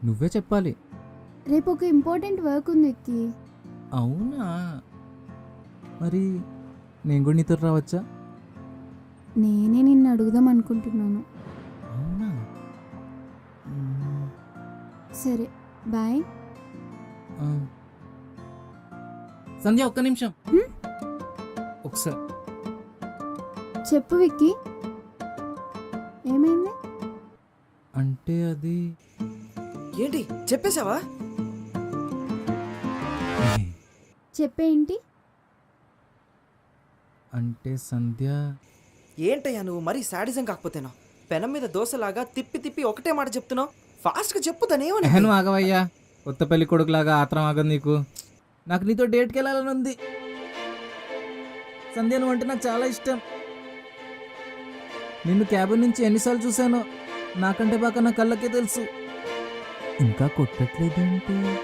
నువ్వే చెప్పాలి. రేపు ఒక ఇంపార్టెంట్ వర్క్ ఉంది విక్కీ. అవునా? మరి నేను కూడా నీతో రావచ్చా? నేనే నిన్ను అడుగుదాం అనుకుంటున్నాను. అవునా? సరే బాయ్. ఆ. సంధ్య ఒక్క నిమిషం. హ్మ్? ఒకసారి చెప్పు విక్కీ, ఏమైంది? అంటే అది ఏంటి చెప్పేశావా? చెప్పేంటి? అంటే సంధ్య ఏంటయ్యా నువ్వు మరీ శాడిజం కాకపోతేనా? పెనం మీద దోశలాగా తిప్పి తిప్పి ఒకటే మాట చెప్తున్నావు. ఫాస్ట్గా చెప్పు తనేమని. ఎహను ఆగవయ్యా. కొత్త పెళ్లి కొడుకులాగా ఆత్రం ఆగదు నీకు. నాకు నీతో డేట్కి వెళ్ళాలని ఉంది. సంధ్య నువ్వు అంటే నాకు చాలా ఇష్టం. నిన్ను క్యాబిన్ నుంచి ఎన్నిసార్లు చూశానో నాకంటే బాగా నా కళ్ళకే తెలుసు. ఇంకా కొట్టట్లేదేంటి?